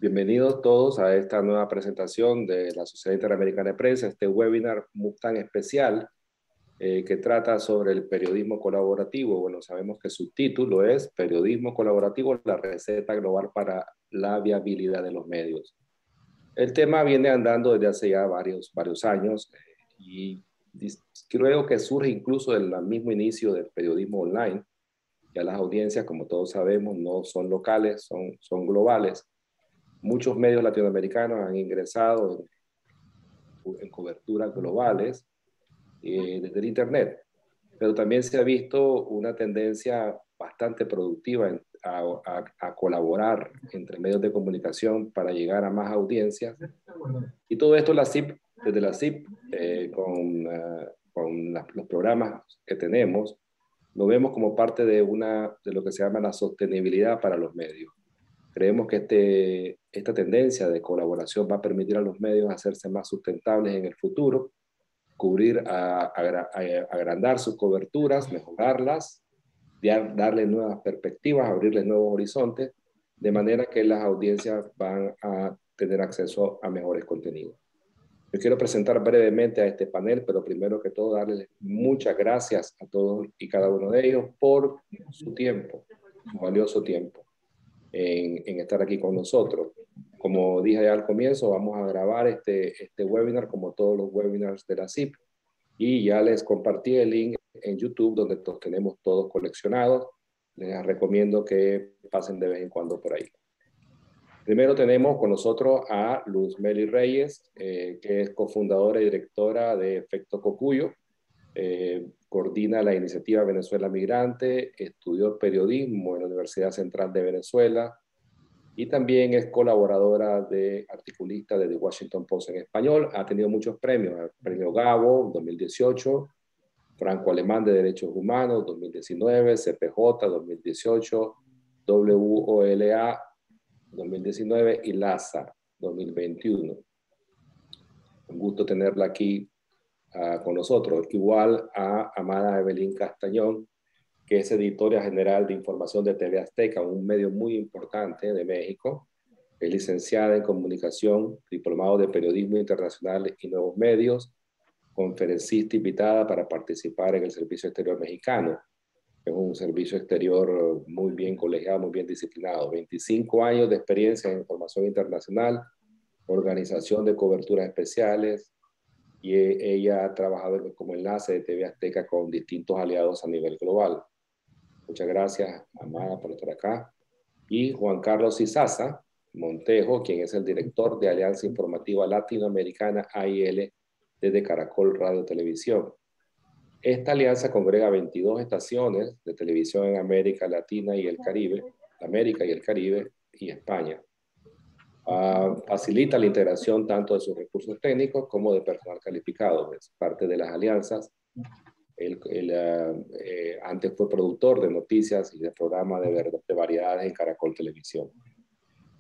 Bienvenidos todos a esta nueva presentación de la Sociedad Interamericana de Prensa, este webinar tan especial que trata sobre el periodismo colaborativo. Bueno, sabemos que su título es Periodismo Colaborativo, la receta global para la viabilidad de los medios. El tema viene andando desde hace ya varios años y creo que surge incluso del mismo inicio del periodismo online. Ya las audiencias, como todos sabemos, no son locales, son globales. Muchos medios latinoamericanos han ingresado en coberturas globales desde el Internet, pero también se ha visto una tendencia bastante productiva a colaborar entre medios de comunicación para llegar a más audiencias. Y todo esto desde la CIP, con los programas que tenemos, lo vemos como parte de lo que se llama la sostenibilidad para los medios. Creemos que esta tendencia de colaboración va a permitir a los medios hacerse más sustentables en el futuro, agrandar sus coberturas, mejorarlas, darle nuevas perspectivas, abrirles nuevos horizontes, de manera que las audiencias van a tener acceso a mejores contenidos. Yo quiero presentar brevemente a este panel, pero primero que todo darles muchas gracias a todos y cada uno de ellos por su tiempo, su valioso tiempo en estar aquí con nosotros. Como dije ya al comienzo, vamos a grabar este webinar como todos los webinars de la CIP y ya les compartí el link en YouTube donde los tenemos todos coleccionados. Les recomiendo que pasen de vez en cuando por ahí. Primero tenemos con nosotros a Luz Meli Reyes, que es cofundadora y directora de Efecto Cocuyo. Coordina la iniciativa Venezuela Migrante, estudió periodismo en la Universidad Central de Venezuela y también es colaboradora articulista de The Washington Post en español. Ha tenido muchos premios, el Premio Gabo 2018, Franco Alemán de Derechos Humanos 2019, CPJ 2018, WOLA 2019 y LASA 2021. Un gusto tenerla aquí con nosotros. Igual a Amada Evelyn Castañón, que es editora general de información de TV Azteca, un medio muy importante de México. Es licenciada en comunicación, diplomado de periodismo internacional y nuevos medios, conferencista invitada para participar en el Servicio Exterior Mexicano. Es un servicio exterior muy bien colegiado, muy bien disciplinado. 25 años de experiencia en información internacional, organización de coberturas especiales, y ella ha trabajado como enlace de TV Azteca con distintos aliados a nivel global. Muchas gracias, Amada, por estar acá. Y Juan Carlos Izaza Montejo, quien es el director de Alianza Informativa Latinoamericana AIL desde Caracol Radio Televisión. Esta alianza congrega 22 estaciones de televisión en América Latina y el Caribe, América y el Caribe y España. Facilita la integración tanto de sus recursos técnicos como de personal calificado. Es parte de las alianzas. Antes fue productor de noticias y de programa de variedades en Caracol Televisión.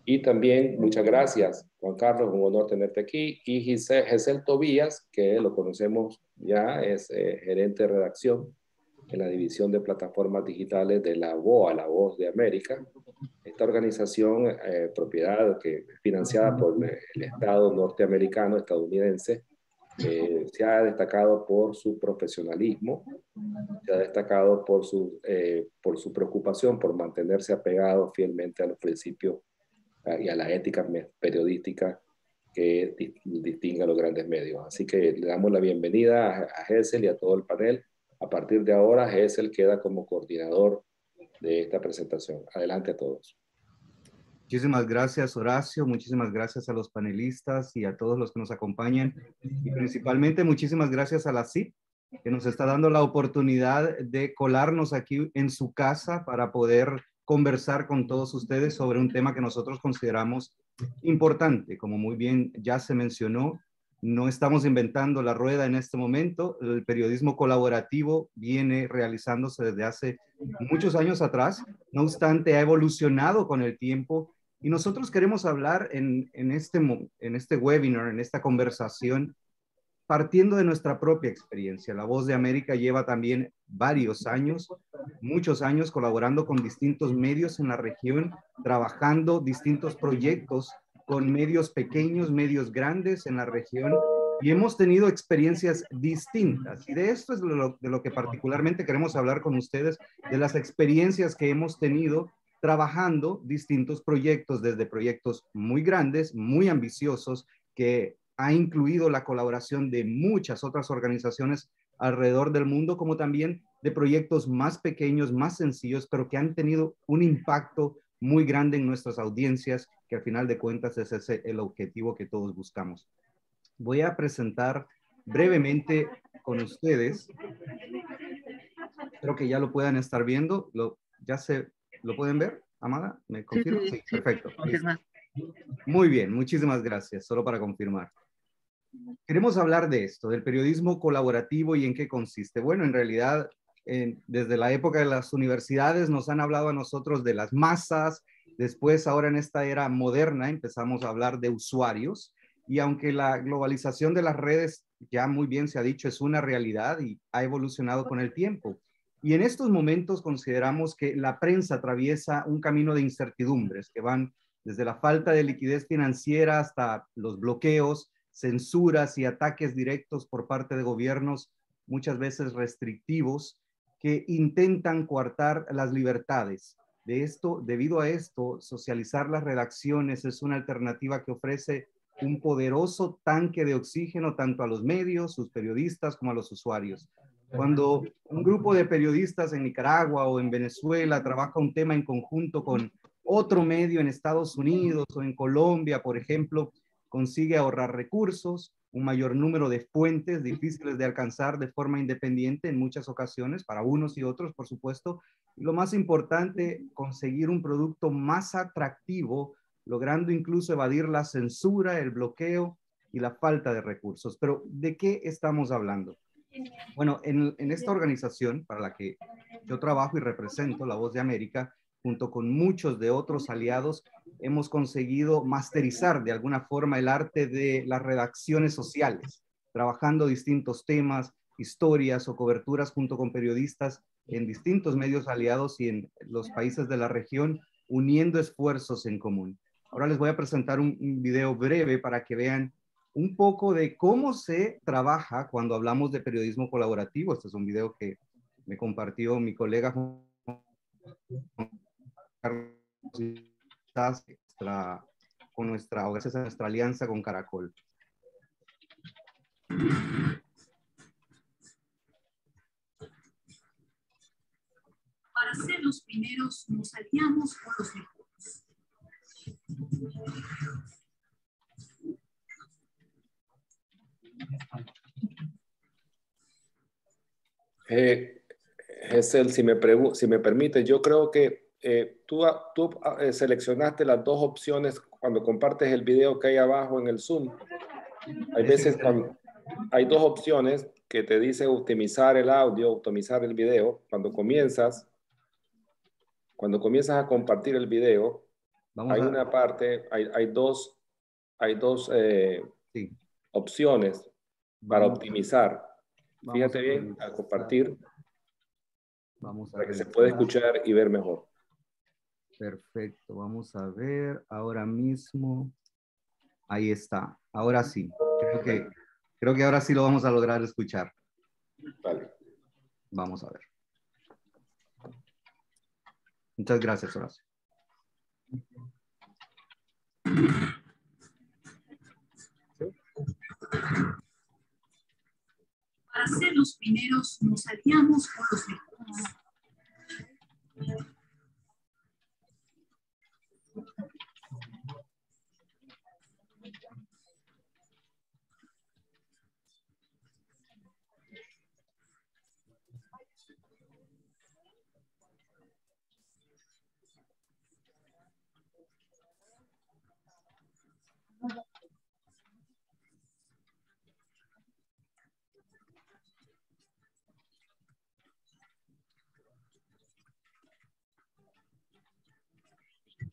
Y también, muchas gracias, Juan Carlos, un honor tenerte aquí. Y Giselle Tobías, que lo conocemos ya, es gerente de redacción en la división de plataformas digitales de la VOA, la Voz de América. Esta organización, propiedad que es financiada por el Estado norteamericano, estadounidense, se ha destacado por su profesionalismo, se ha destacado por su preocupación por mantenerse apegado fielmente a los principios y a la ética periodística que distingue a los grandes medios. Así que le damos la bienvenida a Gesell y a todo el panel. A partir de ahora, Gesell queda como coordinador de esta presentación. Adelante a todos. Muchísimas gracias, Horacio. Muchísimas gracias a los panelistas y a todos los que nos acompañan. Y principalmente muchísimas gracias a la CIP, que nos está dando la oportunidad de colarnos aquí en su casa para poder conversar con todos ustedes sobre un tema que nosotros consideramos importante. Como muy bien ya se mencionó, no estamos inventando la rueda en este momento. El periodismo colaborativo viene realizándose desde hace muchos años atrás. No obstante, ha evolucionado con el tiempo y nosotros queremos hablar en este webinar, en esta conversación, partiendo de nuestra propia experiencia. La Voz de América lleva también varios años, muchos años colaborando con distintos medios en la región, trabajando distintos proyectos con medios pequeños, medios grandes en la región, y hemos tenido experiencias distintas. Y de esto es de lo que particularmente queremos hablar con ustedes, de las experiencias que hemos tenido trabajando distintos proyectos, desde proyectos muy grandes, muy ambiciosos, que ha incluido la colaboración de muchas otras organizaciones alrededor del mundo, como también de proyectos más pequeños, más sencillos, pero que han tenido un impacto muy grande en nuestras audiencias, que al final de cuentas es ese el objetivo que todos buscamos. Voy a presentar brevemente con ustedes, espero que ya lo puedan estar viendo, ¿lo pueden ver, Amada? ¿Me confirma? Sí, perfecto. Muy bien, muchísimas gracias, solo para confirmar. Queremos hablar de esto, del periodismo colaborativo y en qué consiste. Bueno, en realidad, desde la época de las universidades nos han hablado a nosotros de las masas, después ahora en esta era moderna empezamos a hablar de usuarios, y aunque la globalización de las redes, ya muy bien se ha dicho, es una realidad y ha evolucionado con el tiempo. Y en estos momentos consideramos que la prensa atraviesa un camino de incertidumbres que van desde la falta de liquidez financiera hasta los bloqueos, censuras y ataques directos por parte de gobiernos, muchas veces restrictivos, que intentan coartar las libertades. Debido a esto, socializar las redacciones es una alternativa que ofrece un poderoso tanque de oxígeno tanto a los medios, sus periodistas, como a los usuarios. Cuando un grupo de periodistas en Nicaragua o en Venezuela trabaja un tema en conjunto con otro medio en Estados Unidos o en Colombia, por ejemplo, consigue ahorrar recursos, un mayor número de fuentes difíciles de alcanzar de forma independiente en muchas ocasiones, para unos y otros, por supuesto. Y lo más importante, conseguir un producto más atractivo, logrando incluso evadir la censura, el bloqueo y la falta de recursos. Pero, ¿de qué estamos hablando? Bueno, en esta organización para la que yo trabajo y represento, La Voz de América, junto con muchos de otros aliados, hemos conseguido masterizar de alguna forma el arte de las redacciones sociales, trabajando distintos temas, historias o coberturas junto con periodistas en distintos medios aliados y en los países de la región, uniendo esfuerzos en común. Ahora les voy a presentar un video breve para que vean un poco de cómo se trabaja cuando hablamos de periodismo colaborativo. Este es un video que me compartió mi colega gracias a nuestra alianza con Caracol. Para ser los primeros nos aliamos con los mejores. Gesell, si me permite, yo creo que tú seleccionaste las dos opciones cuando compartes el video que hay abajo en el Zoom. Hay veces cuando hay dos opciones que te dicen optimizar el audio, optimizar el video. Cuando comienzas a compartir el video, una parte, hay dos sí, opciones para optimizar. Fíjate bien al compartir, para que se pueda escuchar y ver mejor. Perfecto, vamos a ver ahora mismo. Ahí está, ahora sí. Creo que ahora sí lo vamos a lograr escuchar. Vale. Vamos a ver. Muchas gracias, Horacio. Para ser los primeros nos aliamos con los mejores.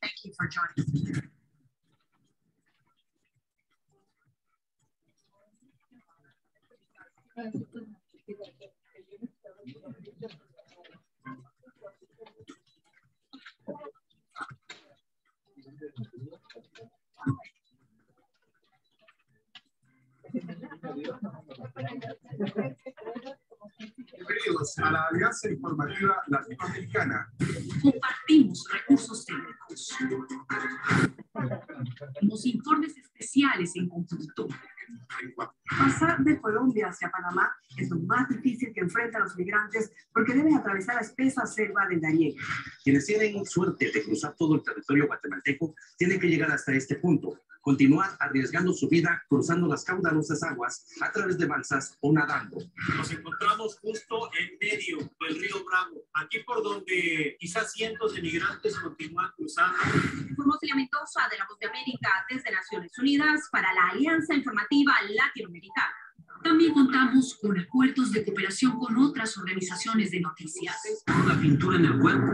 Thank you for joining us. Bienvenidos a la Alianza Informativa Latinoamericana. Compartimos recursos técnicos. Los informes especiales en conjunto. Pasar de Colombia hacia Panamá es lo más difícil que enfrentan los migrantes porque deben atravesar la espesa selva del Darién. Quienes tienen suerte de cruzar todo el territorio guatemalteco tienen que llegar hasta este punto, continuar arriesgando su vida cruzando las caudalosas aguas a través de balsas o nadando. Nos encontramos justo en medio del río Bravo, aquí por donde quizás cientos de migrantes continúan cruzando. Informó Celia Mendoza de La Voz de América desde Naciones Unidas para la Alianza Informativa Latinoamericana. También contamos con acuerdos de cooperación con otras organizaciones de noticias. La pintura en el cuerpo.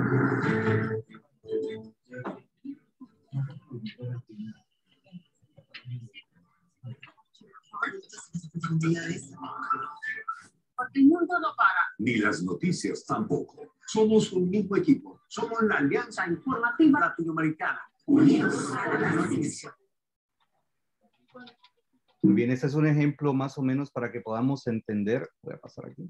Porque el mundo no para. Ni las noticias tampoco. Somos un mismo equipo. Somos la Alianza Informativa Latinoamericana. Unidos a la noticia. Muy bien, ese es un ejemplo más o menos para que podamos entender, voy a pasar aquí,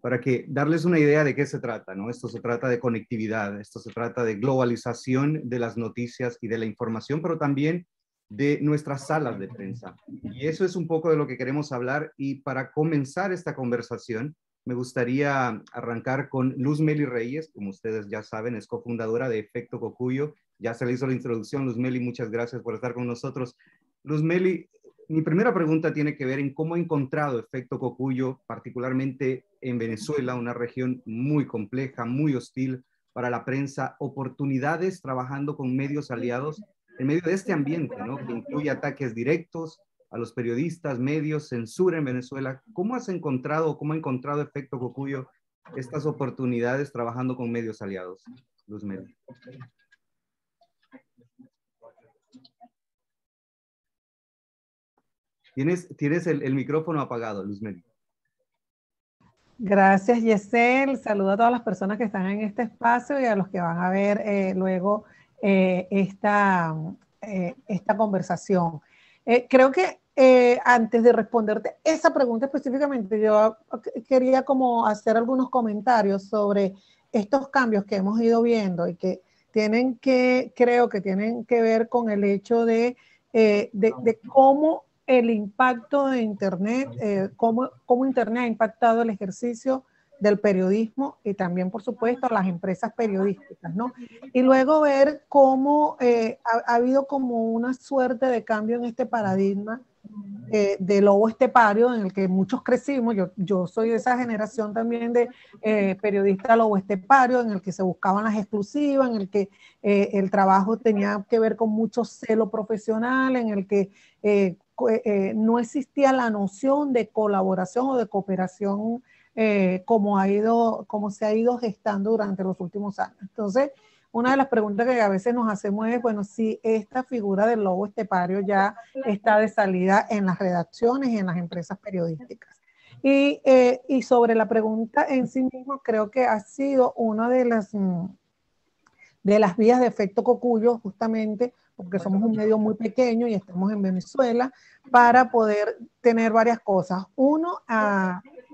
para que darles una idea de qué se trata, ¿no? Esto se trata de conectividad, esto se trata de globalización de las noticias y de la información, pero también de nuestras salas de prensa. Y eso es un poco de lo que queremos hablar. Y para comenzar esta conversación, me gustaría arrancar con Luz Meli Reyes. Como ustedes ya saben, es cofundadora de Efecto Cocuyo. Ya se le hizo la introducción. Luz Meli, muchas gracias por estar con nosotros. Luz Meli, mi primera pregunta tiene que ver en cómo ha encontrado Efecto Cocuyo, particularmente en Venezuela, una región muy compleja, muy hostil para la prensa, oportunidades trabajando con medios aliados en medio de este ambiente, ¿no? Que incluye ataques directos a los periodistas, medios, censura en Venezuela. ¿Cómo has encontrado, cómo ha encontrado Efecto Cocuyo estas oportunidades trabajando con medios aliados? Luz Meli. Tienes el micrófono apagado, Luz Meli. Gracias, Yesel. Saludo a todas las personas que están en este espacio y a los que van a ver luego esta conversación. Creo que antes de responderte esa pregunta específicamente, yo quería como hacer algunos comentarios sobre estos cambios que hemos ido viendo y que creo que tienen que ver con el hecho de cómo el impacto de Internet, cómo Internet ha impactado el ejercicio del periodismo y también, por supuesto, a las empresas periodísticas, ¿no? Y luego ver cómo ha habido como una suerte de cambio en este paradigma de lobo estepario en el que muchos crecimos. Yo soy de esa generación también de periodista lobo estepario, en el que se buscaban las exclusivas, en el que el trabajo tenía que ver con mucho celo profesional, en el que no existía la noción de colaboración o de cooperación como se ha ido gestando durante los últimos años. Entonces, una de las preguntas que a veces nos hacemos es, bueno, si esta figura del lobo estepario ya está de salida en las redacciones y en las empresas periodísticas. Y sobre la pregunta en sí mismo, creo que ha sido una de las vías de Efecto Cocuyo, justamente porque somos un medio muy pequeño y estamos en Venezuela, para poder tener varias cosas. Uno,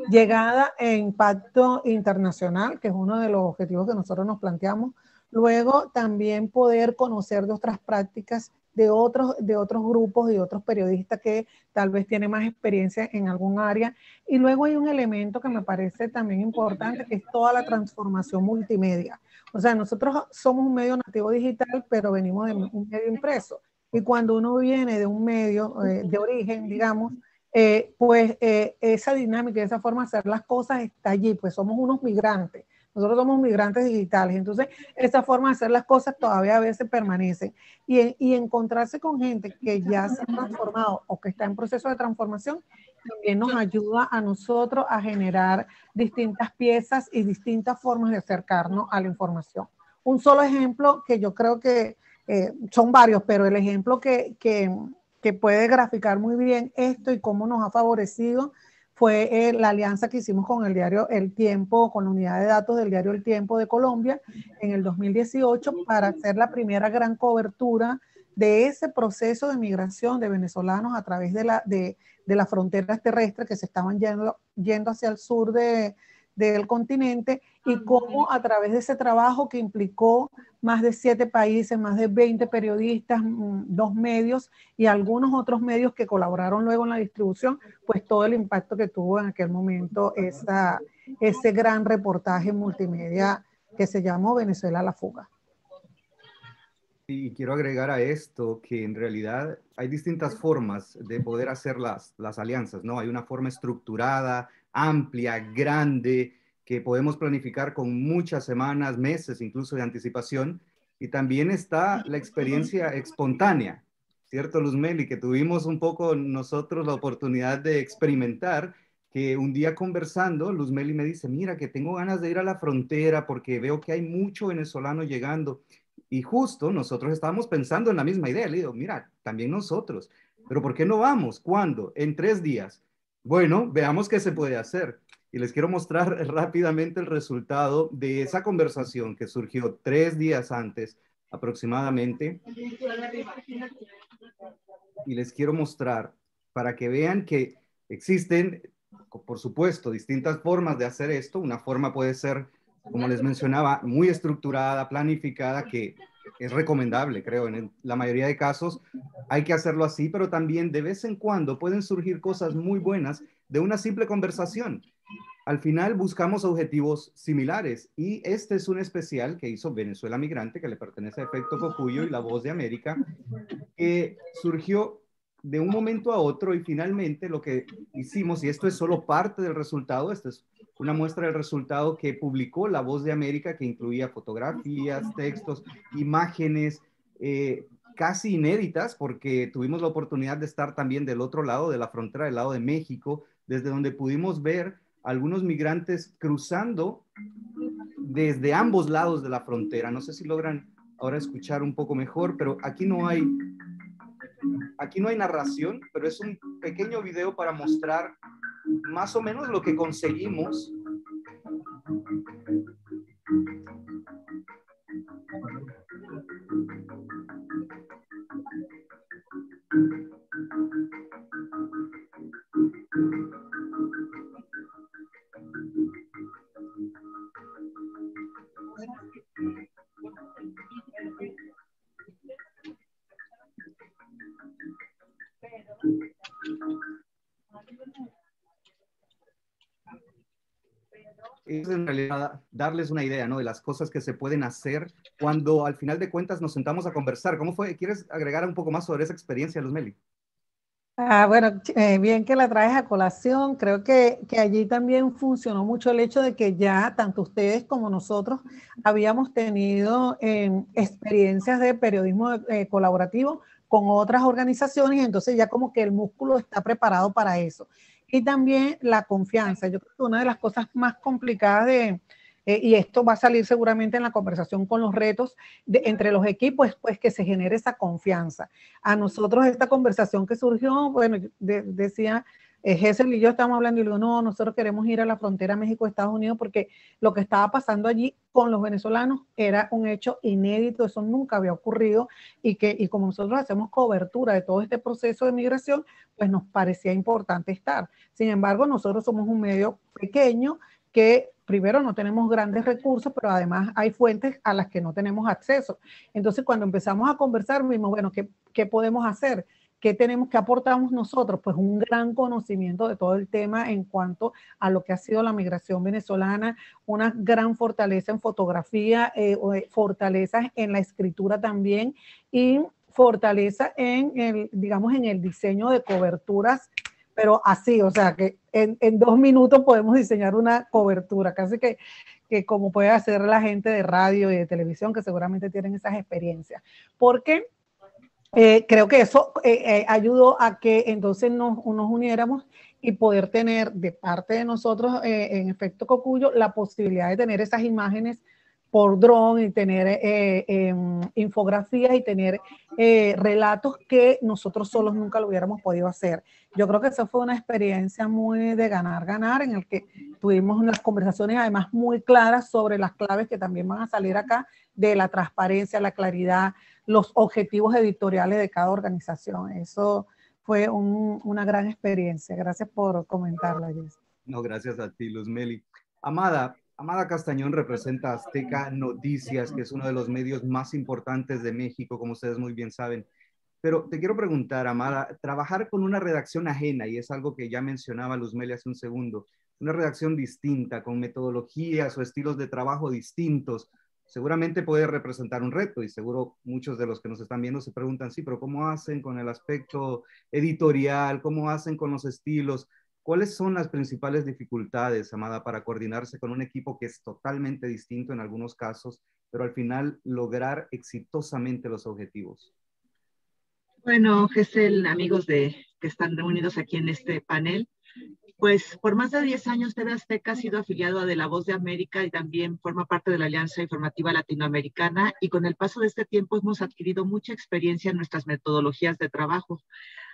llegada e impacto internacional, que es uno de los objetivos que nosotros nos planteamos. Luego, también poder conocer de otras prácticas de otros grupos y otros periodistas que tal vez tienen más experiencia en algún área. Y luego hay un elemento que me parece también importante, que es toda la transformación multimedia. O sea, nosotros somos un medio nativo digital, pero venimos de un medio impreso. Y cuando uno viene de un medio de origen, digamos, esa dinámica y esa forma de hacer las cosas está allí, pues somos unos migrantes. Nosotros somos migrantes digitales, entonces esa forma de hacer las cosas todavía a veces permanece. Y encontrarse con gente que ya se ha transformado o que está en proceso de transformación también nos ayuda a nosotros a generar distintas piezas y distintas formas de acercarnos a la información. Un solo ejemplo que yo creo que son varios, pero el ejemplo que puede graficar muy bien esto y cómo nos ha favorecido fue la alianza que hicimos con el diario El Tiempo, con la unidad de datos del diario El Tiempo de Colombia en el 2018 para hacer la primera gran cobertura de ese proceso de migración de venezolanos a través de las fronteras terrestres que se estaban yendo hacia el sur de del continente y cómo a través de ese trabajo que implicó más de 7 países, más de 20 periodistas, 2 medios y algunos otros medios que colaboraron luego en la distribución, pues todo el impacto que tuvo en aquel momento ese gran reportaje multimedia que se llamó Venezuela a la fuga. Y quiero agregar a esto que en realidad hay distintas formas de poder hacer las alianzas, ¿no? Hay una forma estructurada, amplia, grande, que podemos planificar con muchas semanas, meses incluso de anticipación. Y también está la experiencia espontánea, ¿cierto, Luzmeli? Que tuvimos un poco nosotros la oportunidad de experimentar, que un día conversando, Luzmeli me dice, mira, que tengo ganas de ir a la frontera porque veo que hay mucho venezolano llegando. Y justo nosotros estábamos pensando en la misma idea. Le digo, mira, también nosotros, pero ¿por qué no vamos? ¿Cuándo? En 3 días. Bueno, veamos qué se puede hacer. Y les quiero mostrar rápidamente el resultado de esa conversación que surgió 3 días antes aproximadamente. Y les quiero mostrar para que vean que existen, por supuesto, distintas formas de hacer esto. Una forma puede ser, como les mencionaba, muy estructurada, planificada, que es recomendable, creo. En la mayoría de casos hay que hacerlo así, pero también de vez en cuando pueden surgir cosas muy buenas de una simple conversación. Al final buscamos objetivos similares y este es un especial que hizo Venezuela Migrante, que le pertenece a Efecto Cocuyo y La Voz de América, que surgió de un momento a otro y finalmente lo que hicimos, y esto es solo parte del resultado, esto es una muestra del resultado que publicó La Voz de América, que incluía fotografías, textos, imágenes, casi inéditas, porque tuvimos la oportunidad de estar también del otro lado de la frontera, del lado de México, desde donde pudimos ver algunos migrantes cruzando desde ambos lados de la frontera. No sé si logran ahora escuchar un poco mejor, pero aquí no hay narración, pero es un pequeño video para mostrar más o menos lo que conseguimos. Es en realidad darles una idea, ¿no? De las cosas que se pueden hacer cuando al final de cuentas nos sentamos a conversar. ¿Cómo fue? ¿Quieres agregar un poco más sobre esa experiencia, Luzmeli? Bueno, bien que la traes a colación. Creo que allí también funcionó mucho el hecho de que ya tanto ustedes como nosotros habíamos tenido experiencias de periodismo colaborativo con otras organizaciones, y entonces ya como que el músculo está preparado para eso. Y también la confianza. Yo creo que una de las cosas más complicadas y esto va a salir seguramente en la conversación con los retos entre los equipos, pues que se genere esa confianza. A nosotros esta conversación que surgió, bueno, decía Gesell y yo estábamos hablando y le digo, no, nosotros queremos ir a la frontera México-Estados Unidos porque lo que estaba pasando allí con los venezolanos era un hecho inédito, eso nunca había ocurrido y como nosotros hacemos cobertura de todo este proceso de migración, pues nos parecía importante estar. Sin embargo, nosotros somos un medio pequeño que primero no tenemos grandes recursos, pero además hay fuentes a las que no tenemos acceso. Entonces, cuando empezamos a conversar, vimos, bueno, ¿qué podemos hacer? ¿Qué tenemos, qué aportamos nosotros? Pues un gran conocimiento de todo el tema en cuanto a lo que ha sido la migración venezolana, una gran fortaleza en fotografía, fortalezas en la escritura también y fortaleza digamos, en el diseño de coberturas, pero así, o sea, que en 2 minutos podemos diseñar una cobertura, casi que como puede hacer la gente de radio y de televisión, que seguramente tienen esas experiencias. Porque creo que eso ayudó a que entonces nos uniéramos y poder tener de parte de nosotros, en Efecto Cocuyo, la posibilidad de tener esas imágenes por dron y tener infografías y tener relatos que nosotros solos nunca lo hubiéramos podido hacer. Yo creo que esa fue una experiencia muy de ganar, en el que tuvimos unas conversaciones además muy claras sobre las claves que también van a salir acá, de la transparencia, la claridad, los objetivos editoriales de cada organización. Eso fue una gran experiencia. Gracias por comentarla, Jess. No, gracias a ti, Luzmeli. Amada Castañón representa Azteca Noticias, que es uno de los medios más importantes de México, como ustedes muy bien saben. Pero te quiero preguntar, Amada, trabajar con una redacción ajena, y es algo que ya mencionaba Luzmeli hace un segundo, una redacción distinta, con metodologías o estilos de trabajo distintos, seguramente puede representar un reto, y seguro muchos de los que nos están viendo se preguntan, sí, pero ¿cómo hacen con el aspecto editorial? ¿Cómo hacen con los estilos? ¿Cuáles son las principales dificultades, Amada, para coordinarse con un equipo que es totalmente distinto en algunos casos, pero al final lograr exitosamente los objetivos? Bueno, Gesell, amigos que están reunidos aquí en este panel, pues por más de 10 años TV Azteca ha sido afiliado a De La Voz de América y también forma parte de la Alianza Informativa Latinoamericana, y con el paso de este tiempo hemos adquirido mucha experiencia en nuestras metodologías de trabajo.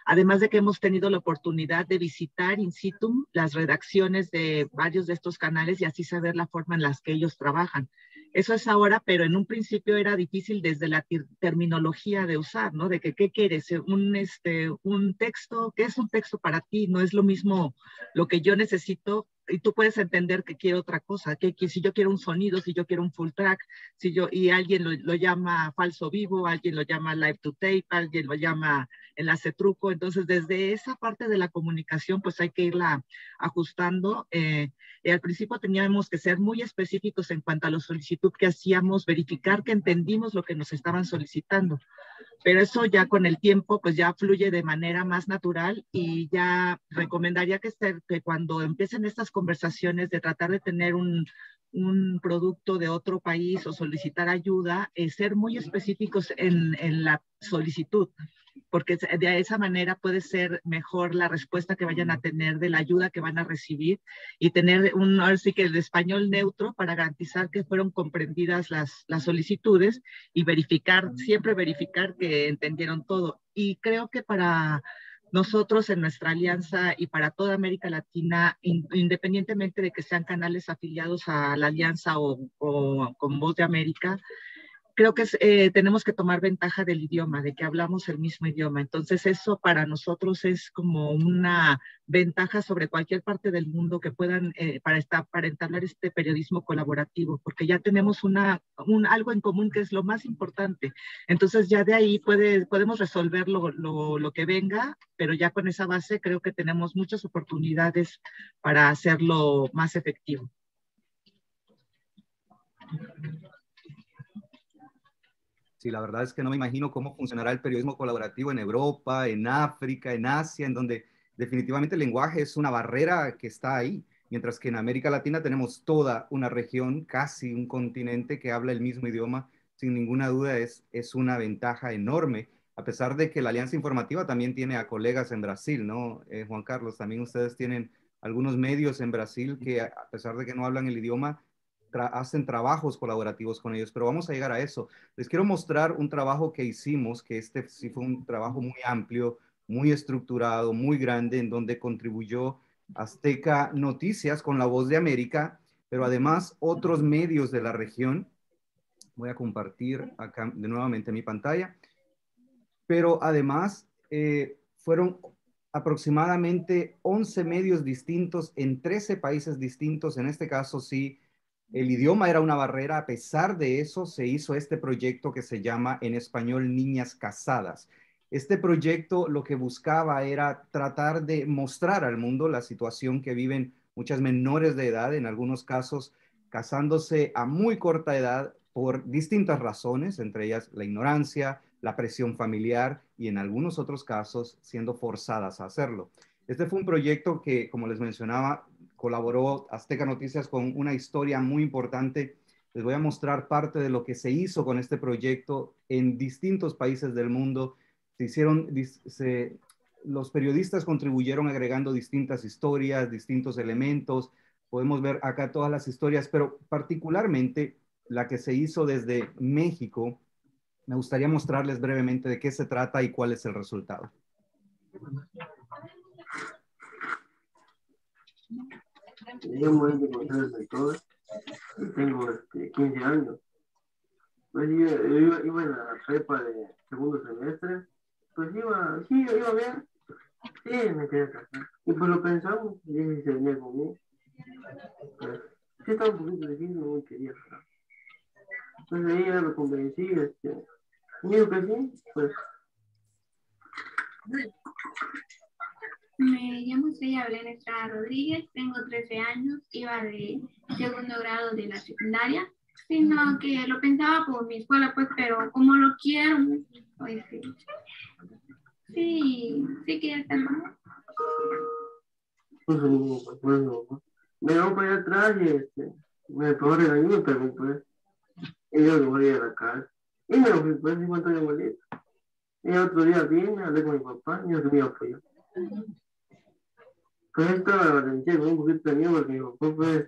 Además de que hemos tenido la oportunidad de visitar in situ las redacciones de varios de estos canales y así saber la forma en la que ellos trabajan. Eso es ahora, pero en un principio era difícil desde la terminología de usar, ¿no? De que, ¿qué quieres? Un texto, ¿qué es un texto para ti? No es lo mismo lo que yo necesito, y tú puedes entender que quiero otra cosa, que si yo quiero un sonido, si yo quiero un full track, y alguien lo llama falso vivo, alguien lo llama live to tape, alguien lo llama enlace truco. Entonces desde esa parte de la comunicación pues hay que irla ajustando. Al principio teníamos que ser muy específicos en cuanto a la solicitud que hacíamos, verificar que entendimos lo que nos estaban solicitando, pero eso ya con el tiempo pues ya fluye de manera más natural, y ya recomendaría que cuando empiecen estas conversaciones de tratar de tener un producto de otro país o solicitar ayuda, ser muy específicos en la solicitud, porque de esa manera puede ser mejor la respuesta que vayan a tener de la ayuda que van a recibir, y tener ahora sí que el español neutro para garantizar que fueron comprendidas las solicitudes, y siempre verificar que entendieron todo. Y creo que para nosotros en nuestra alianza y para toda América Latina, independientemente de que sean canales afiliados a la alianza o con Voz de América, creo que tenemos que tomar ventaja del idioma, de que hablamos el mismo idioma. Entonces eso para nosotros es como una ventaja sobre cualquier parte del mundo que puedan, para entablar este periodismo colaborativo, porque ya tenemos algo en común que es lo más importante. Entonces ya de ahí podemos resolver lo que venga, pero ya con esa base creo que tenemos muchas oportunidades para hacerlo más efectivo. Sí, la verdad es que no me imagino cómo funcionará el periodismo colaborativo en Europa, en África, en Asia, en donde definitivamente el lenguaje es una barrera que está ahí, mientras que en América Latina tenemos toda una región, casi un continente que habla el mismo idioma. Sin ninguna duda es una ventaja enorme, a pesar de que la Alianza Informativa también tiene a colegas en Brasil, ¿no? Juan Carlos, también ustedes tienen algunos medios en Brasil que a pesar de que no hablan el idioma, hacen trabajos colaborativos con ellos, pero vamos a llegar a eso. Les quiero mostrar un trabajo que hicimos, que este sí fue un trabajo muy amplio, muy estructurado, muy grande, en donde contribuyó Azteca Noticias con La Voz de América, pero además otros medios de la región. Voy a compartir acá de nuevamente mi pantalla, pero además fueron aproximadamente 11 medios distintos en 13 países distintos. En este caso sí, el idioma era una barrera. A pesar de eso, se hizo este proyecto que se llama en español Niñas Casadas. Este proyecto lo que buscaba era tratar de mostrar al mundo la situación que viven muchas menores de edad, en algunos casos casándose a muy corta edad por distintas razones, entre ellas la ignorancia, la presión familiar y en algunos otros casos siendo forzadas a hacerlo. Este fue un proyecto que, como les mencionaba, colaboró Azteca Noticias con una historia muy importante. Les voy a mostrar parte de lo que se hizo con este proyecto en distintos países del mundo. Los periodistas contribuyeron agregando distintas historias, distintos elementos. Podemos ver acá todas las historias, pero particularmente la que se hizo desde México. Me gustaría mostrarles brevemente de qué se trata y cuál es el resultado. Me llamo Enrique González Mentor y tengo 15 años. Pues yo iba en la prepa de segundo semestre, pues iba bien, sí, me quedé casado. Y pues lo pensamos, y dije, se venía conmigo. Pues estaba un poquito difícil, no quería cerrar. Entonces ahí ya lo convencí, me dijo que sí, pues. Me llamo Estrella Belén Estrada Rodríguez, tengo 13 años, iba de segundo grado de la secundaria, sino que lo pensaba por mi escuela, pues, pero como lo quiero, pues sí quería estar más. Pues me vamos para allá atrás y me pegó regaño y me pegó, pues. Y yo me voy a la casa. Y me fui, pues, y cuánto de bolito. Y otro día vine, hablé con mi papá y yo me apoyó. Pues estaba Valencia con un poquito de miedo porque mi papá, pues,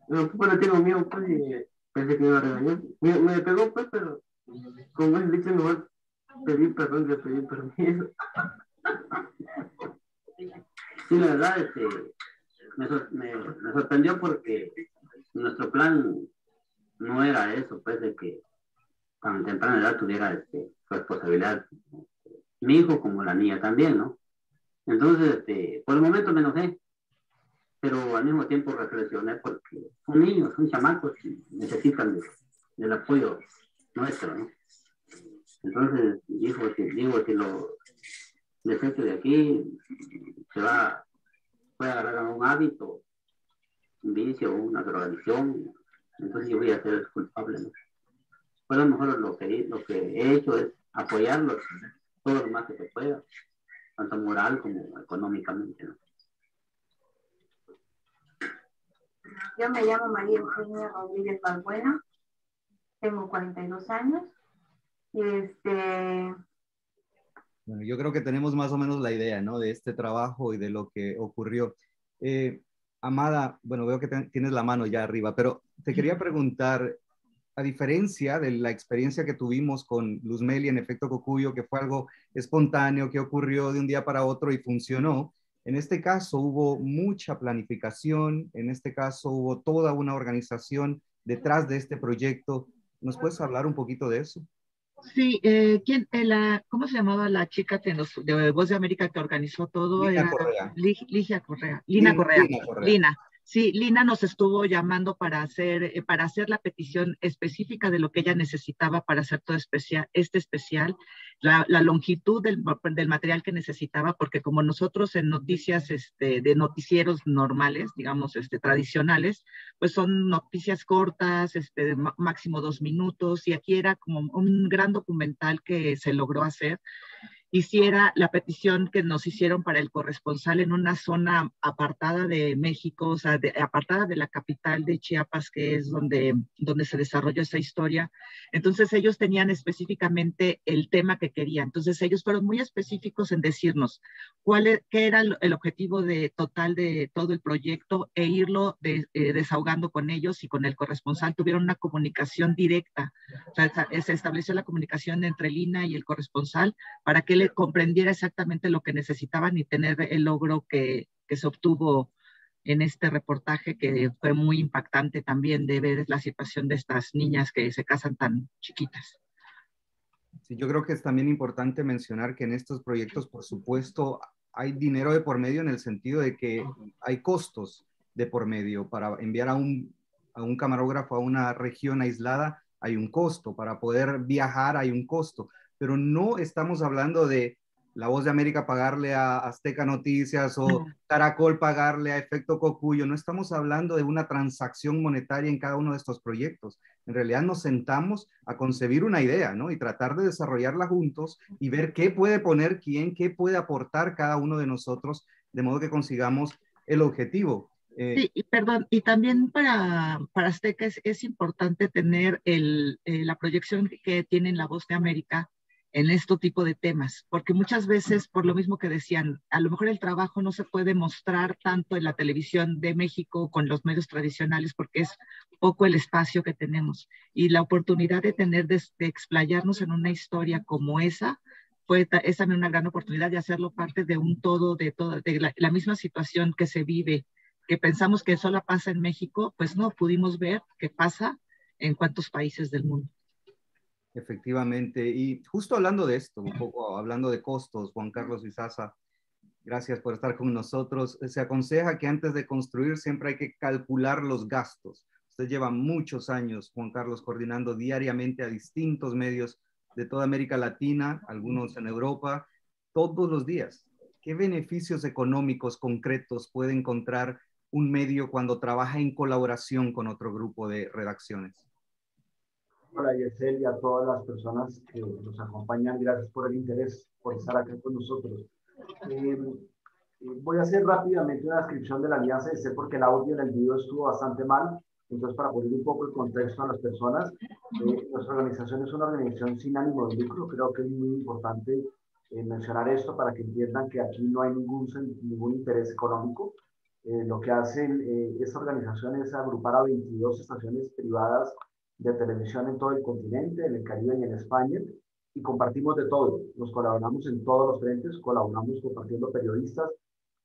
mi papá le tengo miedo, pues, y pensé que me iba a regañar. Me pegó, pues, pero como es dicho, mejor pedir perdón que pedir permiso. Sí, la verdad, me sorprendió porque nuestro plan no era eso, pues, de que tan temprana edad tuviera su responsabilidad mi hijo como la niña también, ¿no? Entonces, por el momento me enojé, pero al mismo tiempo reflexioné porque son niños, son chamacos y necesitan del apoyo nuestro, ¿no? Entonces, digo, si lo desecho de aquí, puede agarrar un hábito, un vicio, una drogadicción, entonces yo voy a ser el culpable, ¿no? Pues a lo mejor lo que he hecho es apoyarlos todo lo más que se pueda, tanto moral como económicamente, ¿no? Yo me llamo María Eugenia Rodríguez Balbuena, tengo 42 años y Bueno, yo creo que tenemos más o menos la idea, ¿no? De este trabajo y de lo que ocurrió. Amada, bueno, veo que tienes la mano ya arriba, pero te quería preguntar, a diferencia de la experiencia que tuvimos con Luzmeli en Efecto Cocuyo, que fue algo espontáneo, que ocurrió de un día para otro y funcionó, en este caso hubo mucha planificación, en este caso hubo toda una organización detrás de este proyecto. ¿Nos puedes hablar un poquito de eso? Sí, ¿cómo se llamaba la chica de Voz de América que organizó todo? Lina Era Correa. Lina Correa. Correa. Sí, Lina nos estuvo llamando para hacer la petición específica de lo que ella necesitaba para hacer todo especial, la longitud del material que necesitaba, porque como nosotros en noticias de noticieros normales, digamos, tradicionales, pues son noticias cortas, máximo 2 minutos, y aquí era como un gran documental que se logró hacer. Hiciera la petición que nos hicieron para el corresponsal en una zona apartada de México, o sea, apartada de la capital de Chiapas, que es donde se desarrolló esa historia. Entonces ellos tenían específicamente el tema que querían. Entonces ellos fueron muy específicos en decirnos qué era el objetivo total de todo el proyecto e irlo desahogando con ellos y con el corresponsal. Tuvieron una comunicación directa. O sea, se estableció la comunicación entre Lina y el corresponsal para que le comprendiera exactamente lo que necesitaban y tener el logro que se obtuvo en este reportaje, que fue muy impactante también de ver la situación de estas niñas que se casan tan chiquitas. Sí, yo creo que es también importante mencionar que en estos proyectos, por supuesto, hay dinero de por medio en el sentido de que hay costos de por medio. Para enviar a un camarógrafo a una región aislada hay un costo, para poder viajar hay un costo, pero no estamos hablando de La Voz de América pagarle a Azteca Noticias o Caracol pagarle a Efecto Cocuyo. No estamos hablando de una transacción monetaria en cada uno de estos proyectos. En realidad nos sentamos a concebir una idea, ¿no? Y tratar de desarrollarla juntos y ver qué puede poner quién, qué puede aportar cada uno de nosotros, de modo que consigamos el objetivo. Sí, perdón, y también para Azteca es importante tener la proyección que tiene La Voz de América en este tipo de temas, porque muchas veces, por lo mismo que decían, a lo mejor el trabajo no se puede mostrar tanto en la televisión de México con los medios tradicionales, porque es poco el espacio que tenemos, y la oportunidad de explayarnos en una historia como esa, es también una gran oportunidad de hacerlo parte de un todo, de la misma situación que se vive, que pensamos que solo pasa en México, pues no, pudimos ver que pasa en cuántos países del mundo. Efectivamente, y justo hablando de esto, un poco hablando de costos, Juan Carlos Izaza, Gracias por estar con nosotros. Se aconseja que antes de construir siempre hay que calcular los gastos. Usted lleva muchos años, Juan Carlos, coordinando diariamente a distintos medios de toda América Latina, algunos en Europa, todos los días. ¿Qué beneficios económicos concretos puede encontrar un medio cuando trabaja en colaboración con otro grupo de redacciones? Hola, Yesel, y a todas las personas que nos acompañan, gracias por el interés, por estar acá con nosotros. Voy a hacer rápidamente una descripción de la alianza de C porque el audio en el video estuvo bastante mal. Entonces, para poner un poco el contexto a las personas, nuestra organización es una organización sin ánimo de lucro. Creo que es muy importante mencionar esto para que entiendan que aquí no hay ningún interés económico. Lo que hacen esta organización es agrupar a 22 estaciones privadas de televisión en todo el continente, en el Caribe y en España, y compartimos de todo. Nos colaboramos en todos los frentes, colaboramos compartiendo periodistas,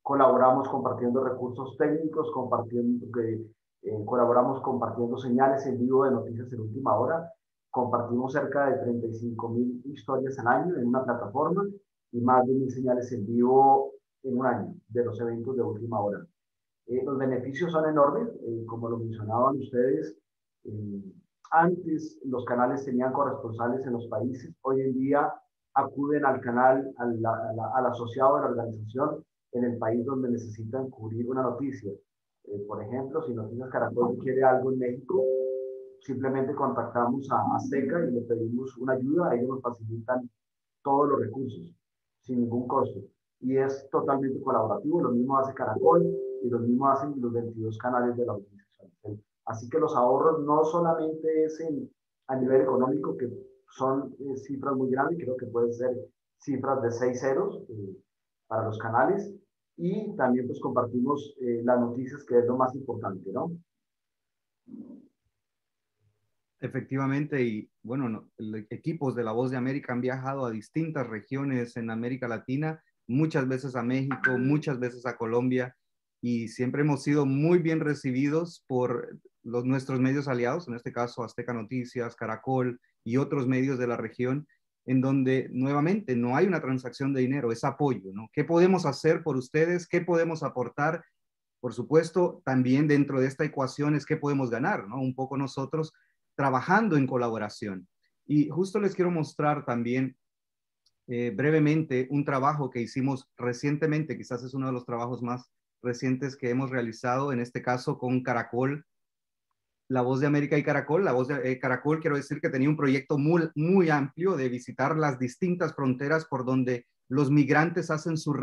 colaboramos compartiendo recursos técnicos, colaboramos compartiendo señales en vivo de noticias en última hora, compartimos cerca de 35.000 historias al año en una plataforma y más de 1.000 señales en vivo en un año de los eventos de última hora. Los beneficios son enormes, como lo mencionaban ustedes. Antes los canales tenían corresponsales en los países, hoy en día acuden al canal, al asociado de la organización en el país donde necesitan cubrir una noticia. Por ejemplo, si Noticias Caracol quiere algo en México, simplemente contactamos a Azteca y le pedimos una ayuda, ellos nos facilitan todos los recursos sin ningún costo. Y es totalmente colaborativo, lo mismo hace Caracol y lo mismo hacen los 22 canales de la organización. Así que los ahorros no solamente es a nivel económico, que son cifras muy grandes, creo que pueden ser cifras de 6 ceros para los canales, y también pues compartimos las noticias, que es lo más importante, ¿no? Efectivamente, y bueno, equipos de La Voz de América han viajado a distintas regiones en América Latina, muchas veces a México, muchas veces a Colombia, y siempre hemos sido muy bien recibidos por nuestros medios aliados, en este caso Azteca Noticias, Caracol y otros medios de la región, en donde nuevamente no hay una transacción de dinero, es apoyo, ¿no? ¿Qué podemos hacer por ustedes? ¿Qué podemos aportar? Por supuesto, también dentro de esta ecuación es qué podemos ganar, ¿no? Un poco nosotros trabajando en colaboración. Y justo les quiero mostrar también brevemente un trabajo que hicimos recientemente, quizás es uno de los trabajos más recientes que hemos realizado, en este caso con Caracol, La Voz de América y Caracol. La Voz de Caracol, quiero decir que tenía un proyecto muy amplio de visitar las distintas fronteras por donde los migrantes hacen su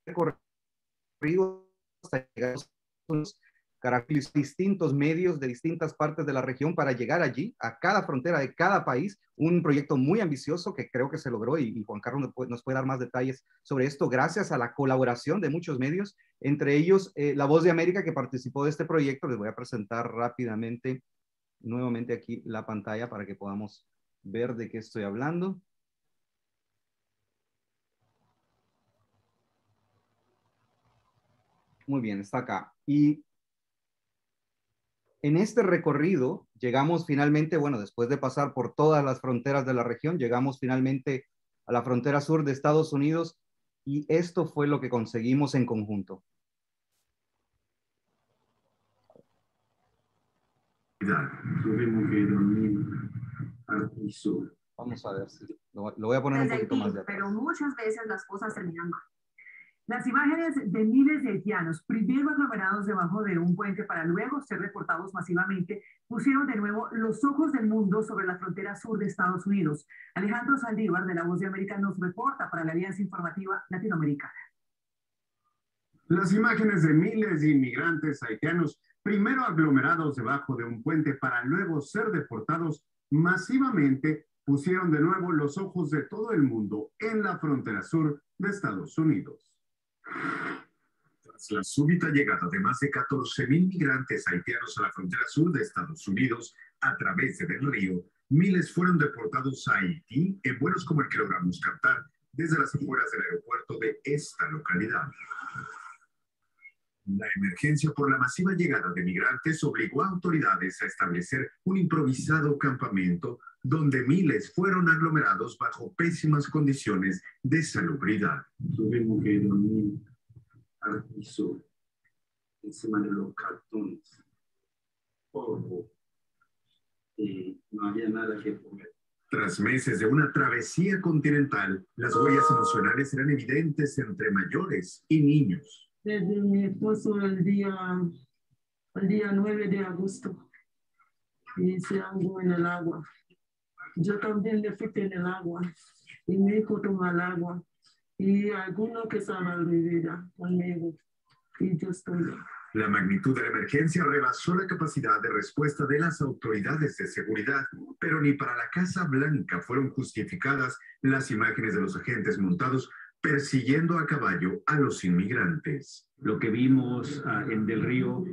recorrido hasta llegar a los Caracol, distintos medios de distintas partes de la región para llegar allí, a cada frontera de cada país, un proyecto muy ambicioso que creo que se logró y Juan Carlos nos puede dar más detalles sobre esto gracias a la colaboración de muchos medios, entre ellos La Voz de América, que participó de este proyecto. Les voy a presentar rápidamente nuevamente aquí la pantalla para que podamos ver de qué estoy hablando. Muy bien, está acá. Y en este recorrido llegamos finalmente, bueno, después de pasar por todas las fronteras de la región, llegamos finalmente a la frontera sur de Estados Unidos y esto fue lo que conseguimos en conjunto. Vamos a ver si lo voy a poner un poquito más de atrás. Pero muchas veces las cosas terminan mal. Las imágenes de miles de haitianos, primero aglomerados debajo de un puente para luego ser deportados masivamente, pusieron de nuevo los ojos del mundo sobre la frontera sur de Estados Unidos. Alejandro Saldívar, de La Voz de América, nos reporta para la Alianza Informativa Latinoamericana. Las imágenes de miles de inmigrantes haitianos, primero aglomerados debajo de un puente para luego ser deportados masivamente, pusieron de nuevo los ojos de todo el mundo en la frontera sur de Estados Unidos. Tras la súbita llegada de más de 14.000 migrantes haitianos a la frontera sur de Estados Unidos a través del río, miles fueron deportados a Haití en vuelos como el que logramos captar desde las afueras del aeropuerto de esta localidad. La emergencia por la masiva llegada de migrantes obligó a autoridades a establecer un improvisado campamento donde miles fueron aglomerados bajo pésimas condiciones de salubridad. Tuvimos que dormir al piso, encima de los cartones, polvo, y no había nada que comer. Tras meses de una travesía continental, las huellas emocionales eran evidentes entre mayores y niños. Desde mi esposo el día 9 de agosto hice algo en el agua. Yo también le fui en el agua y mi hijo tomó el agua y alguno que salva mi vida conmigo y yo estoy. La magnitud de la emergencia rebasó la capacidad de respuesta de las autoridades de seguridad, pero ni para la Casa Blanca fueron justificadas las imágenes de los agentes montados persiguiendo a caballo a los inmigrantes. Lo que vimos en Del Río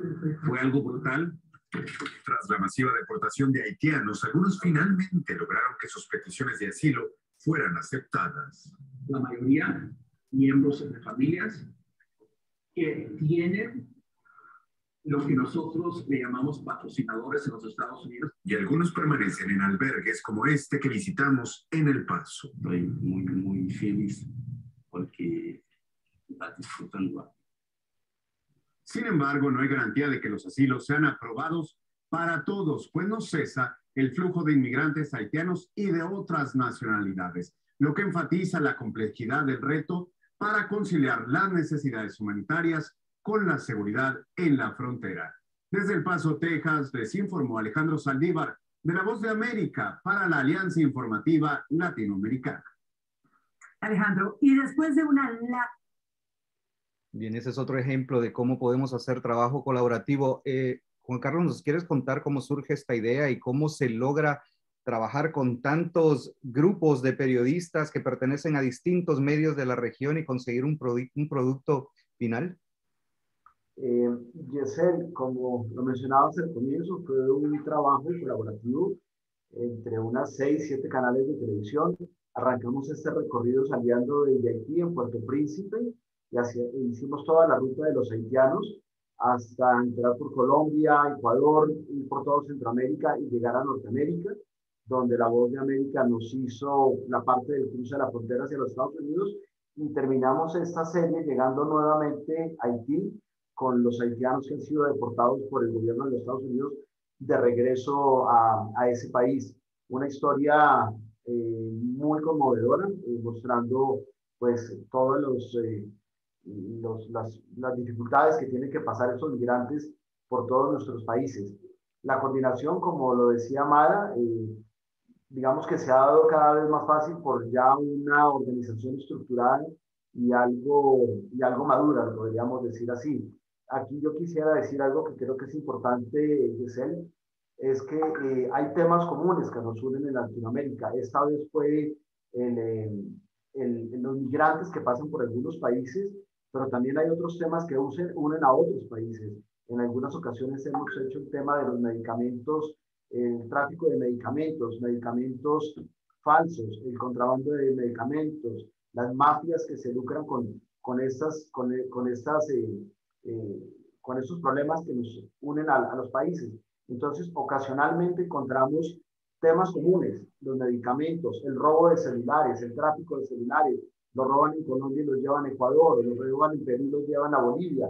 fue algo brutal. Tras la masiva deportación de haitianos, algunos finalmente lograron que sus peticiones de asilo fueran aceptadas. La mayoría, miembros de familias que tienen lo que nosotros le llamamos patrocinadores en los Estados Unidos. Y algunos permanecen en albergues como este que visitamos en El Paso. Estoy muy, muy feliz porque está disfrutando. Sin embargo, no hay garantía de que los asilos sean aprobados para todos, pues no cesa el flujo de inmigrantes haitianos y de otras nacionalidades, lo que enfatiza la complejidad del reto para conciliar las necesidades humanitarias con la seguridad en la frontera. Desde El Paso, Texas, les informó Alejandro Saldívar, de La Voz de América, para la Alianza Informativa Latinoamericana. Alejandro, y después de una... Bien, ese es otro ejemplo de cómo podemos hacer trabajo colaborativo. Juan Carlos, ¿nos quieres contar cómo surge esta idea y cómo se logra trabajar con tantos grupos de periodistas que pertenecen a distintos medios de la región y conseguir un producto final? Yesel, como lo mencionabas al comienzo, fue un trabajo colaborativo entre unas 6, 7 canales de televisión. Arrancamos este recorrido saliendo desde Haití en Puerto Príncipe y hicimos toda la ruta de los haitianos hasta entrar por Colombia, Ecuador y por todo Centroamérica y llegar a Norteamérica, donde La Voz de América nos hizo la parte del cruce de la frontera hacia los Estados Unidos y terminamos esta serie llegando nuevamente a Haití con los haitianos que han sido deportados por el gobierno de los Estados Unidos de regreso a ese país. Una historia muy conmovedora, mostrando pues todas las dificultades que tienen que pasar esos migrantes por todos nuestros países. La coordinación, como lo decía Mara, digamos que se ha dado cada vez más fácil por ya una organización estructurada y algo madura, podríamos decir así. Aquí yo quisiera decir algo que creo que es importante, Giselle, es que hay temas comunes que nos unen en Latinoamérica. Esta vez fue los migrantes que pasan por algunos países, pero también hay otros temas que unen a otros países. En algunas ocasiones hemos hecho el tema de los medicamentos, el tráfico de medicamentos falsos, el contrabando de medicamentos, las mafias que se lucran con estos problemas que nos unen a los países. Entonces, ocasionalmente encontramos temas comunes, los medicamentos, el robo de celulares, el tráfico de celulares, los roban en Colombia y los llevan a Ecuador, los roban en Perú y los llevan a Bolivia.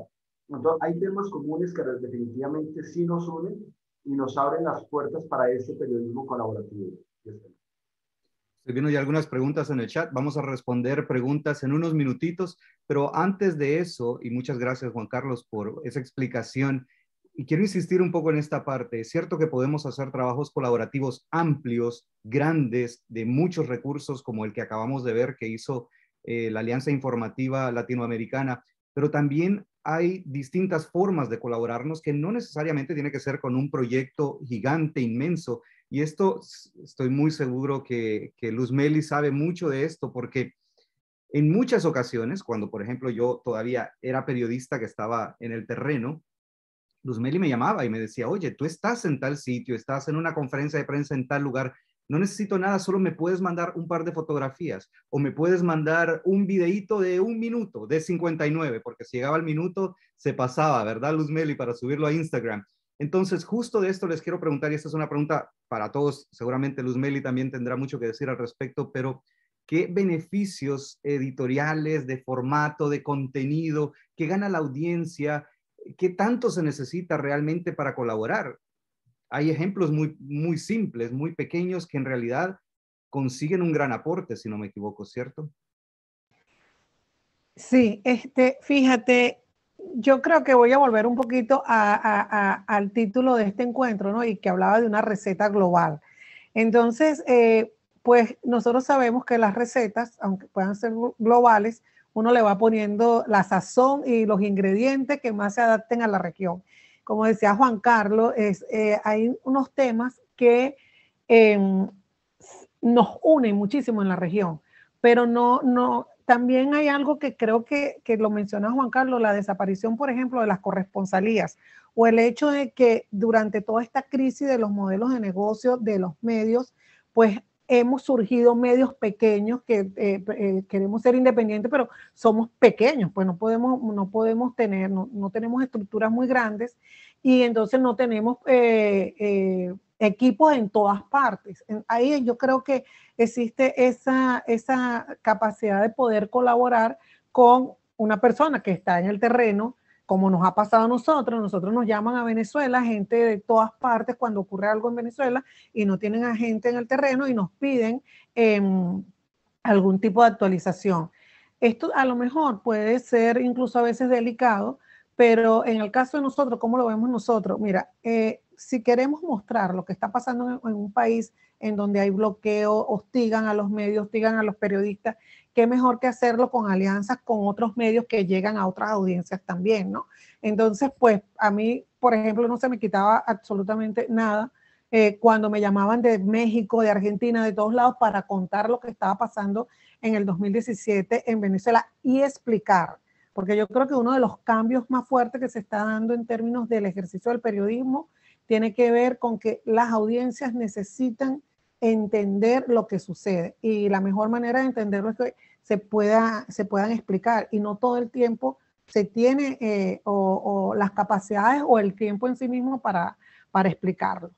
Entonces, hay temas comunes que definitivamente sí nos unen y nos abren las puertas para este periodismo colaborativo. Estoy viendo ya algunas preguntas en el chat. Vamos a responder preguntas en unos minutitos, pero antes de eso, y muchas gracias Juan Carlos por esa explicación, y quiero insistir un poco en esta parte. Es cierto que podemos hacer trabajos colaborativos amplios, grandes, de muchos recursos, como el que acabamos de ver que hizo la Alianza Informativa Latinoamericana, pero también hay distintas formas de colaborarnos que no necesariamente tiene que ser con un proyecto gigante, inmenso. Y esto, estoy muy seguro que Luz Meli sabe mucho de esto, porque en muchas ocasiones, cuando por ejemplo yo todavía era periodista que estaba en el terreno, Luz Meli me llamaba y me decía, oye, tú estás en tal sitio, estás en una conferencia de prensa en tal lugar, No necesito nada, solo me puedes mandar un par de fotografías o me puedes mandar un videíto de 1 minuto, de 59, porque si llegaba al minuto se pasaba, ¿verdad, Luzmeli? Para subirlo a Instagram. Entonces, justo de esto les quiero preguntar, y esta es una pregunta para todos, seguramente Luzmeli también tendrá mucho que decir al respecto, pero ¿qué beneficios editoriales, de formato, de contenido, qué gana la audiencia, qué tanto se necesita realmente para colaborar? Hay ejemplos muy simples, muy pequeños, que en realidad consiguen un gran aporte, si no me equivoco, ¿cierto? Sí, fíjate, yo creo que voy a volver un poquito al título de este encuentro, ¿no? Y que hablaba de una receta global. Entonces, pues nosotros sabemos que las recetas, aunque puedan ser globales, uno le va poniendo la sazón y los ingredientes que más se adapten a la región. Como decía Juan Carlos, hay unos temas que nos unen muchísimo en la región, pero también hay algo que creo que lo menciona Juan Carlos, la desaparición, por ejemplo, de las corresponsalías, o el hecho de que durante toda esta crisis de los modelos de negocio de los medios, pues hemos surgido medios pequeños que queremos ser independientes, pero somos pequeños, pues no tenemos estructuras muy grandes y entonces no tenemos equipos en todas partes. Ahí yo creo que existe esa capacidad de poder colaborar con una persona que está en el terreno, como nos ha pasado a nosotros nos llaman a Venezuela, gente de todas partes cuando ocurre algo en Venezuela y no tienen a gente en el terreno y nos piden algún tipo de actualización. Esto a lo mejor puede ser incluso a veces delicado, pero en el caso de nosotros, ¿cómo lo vemos nosotros? Mira, si queremos mostrar lo que está pasando en un país en donde hay bloqueo, hostigan a los medios, hostigan a los periodistas, qué mejor que hacerlo con alianzas con otros medios que llegan a otras audiencias también, ¿no? Entonces, pues a mí, por ejemplo, no se me quitaba absolutamente nada cuando me llamaban de México, de Argentina, de todos lados para contar lo que estaba pasando en el 2017 en Venezuela y explicar, porque yo creo que uno de los cambios más fuertes que se está dando en términos del ejercicio del periodismo tiene que ver con que las audiencias necesitan entender lo que sucede y la mejor manera de entenderlo es que se puedan explicar y no todo el tiempo se tiene o las capacidades o el tiempo en sí mismo para explicarlo.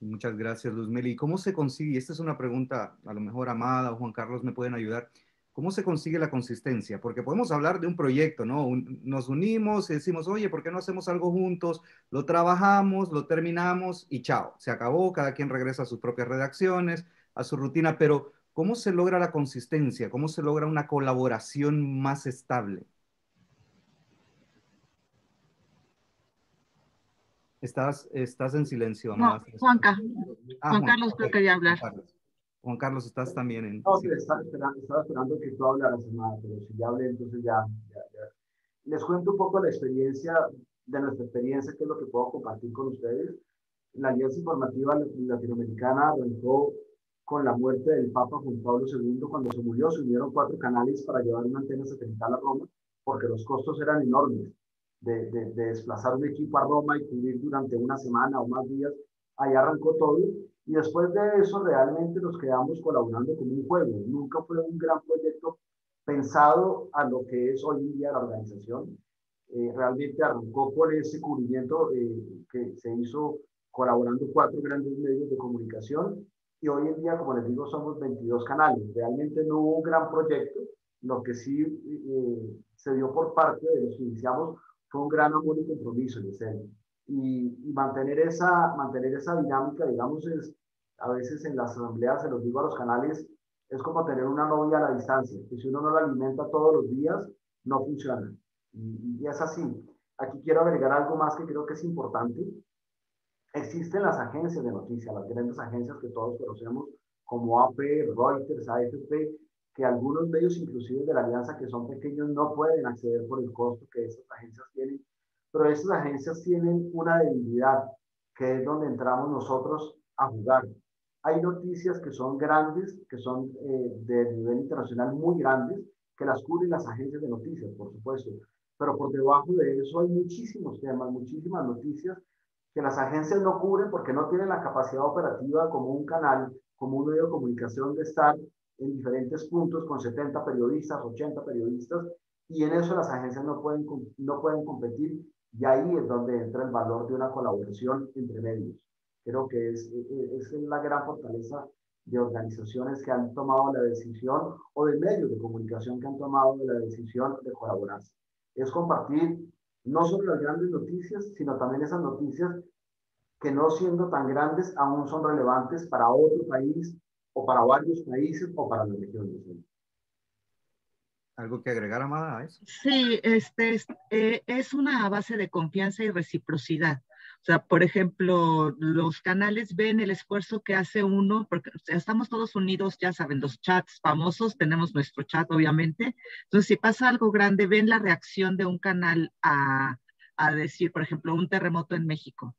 Muchas gracias, Luzmeli. ¿Cómo se consigue? Esta es una pregunta, a lo mejor Amada o Juan Carlos me pueden ayudar. ¿Cómo se consigue la consistencia? Porque podemos hablar de un proyecto, ¿no? Nos unimos y decimos, oye, ¿por qué no hacemos algo juntos? Lo trabajamos, lo terminamos y chao, se acabó, cada quien regresa a sus propias redacciones, a su rutina, pero ¿cómo se logra la consistencia? ¿Cómo se logra una colaboración más estable? Estás en silencio, Amada. No, Juan Carlos creo que quería hablar. Juan Carlos, estás también en... No, estaba esperando que tú hablaras, Amada, pero si ya hablé, entonces ya. Les cuento un poco de nuestra experiencia, qué es lo que puedo compartir con ustedes. La Alianza Informativa Latinoamericana arrancó con la muerte del Papa Juan Pablo II. Cuando se murió, se unieron 4 canales para llevar una antena satelital a Roma, porque los costos eran enormes de desplazar un equipo a Roma y cubrir durante una semana o más días. Ahí arrancó todo. Y después de eso realmente nos quedamos colaborando como un juego. Nunca fue un gran proyecto pensado a lo que es hoy en día la organización. Realmente arrancó por ese cubrimiento que se hizo colaborando 4 grandes medios de comunicación y hoy en día, como les digo, somos 22 canales. Realmente no hubo un gran proyecto. Lo que sí se dio por parte de los que iniciamos fue un gran amor y compromiso, y mantener esa dinámica, digamos, a veces en las asambleas, se los digo a los canales, es como tener una novia a la distancia, que si uno no la alimenta todos los días, no funciona. Y es así. Aquí quiero agregar algo más que creo que es importante. Existen las agencias de noticias, las grandes agencias que todos conocemos, como AP, Reuters, AFP, que algunos medios, inclusive de la Alianza, que son pequeños, no pueden acceder por el costo que esas agencias tienen. Pero esas agencias tienen una debilidad, que es donde entramos nosotros a jugar. Hay noticias que son grandes, que son de nivel internacional muy grandes, que las cubren las agencias de noticias, por supuesto. Pero por debajo de eso hay muchísimos temas, muchísimas noticias que las agencias no cubren porque no tienen la capacidad operativa como un canal, como un medio de comunicación de estar en diferentes puntos con 70 periodistas, 80 periodistas, y en eso las agencias no pueden competir, y ahí es donde entra el valor de una colaboración entre medios. Creo que es la gran fortaleza de organizaciones que han tomado la decisión, o de medios de comunicación que han tomado la decisión de colaborar. Es compartir no solo las grandes noticias, sino también esas noticias que, no siendo tan grandes, aún son relevantes para otro país, o para varios países, o para la región. ¿Algo que agregar, Amada, a eso? Sí, es una base de confianza y reciprocidad. O sea, por ejemplo, los canales ven el esfuerzo que hace uno, porque o sea, estamos todos unidos, ya saben, los chats famosos, tenemos nuestro chat, obviamente. Entonces, si pasa algo grande, ven la reacción de un canal a decir, por ejemplo, un terremoto en México.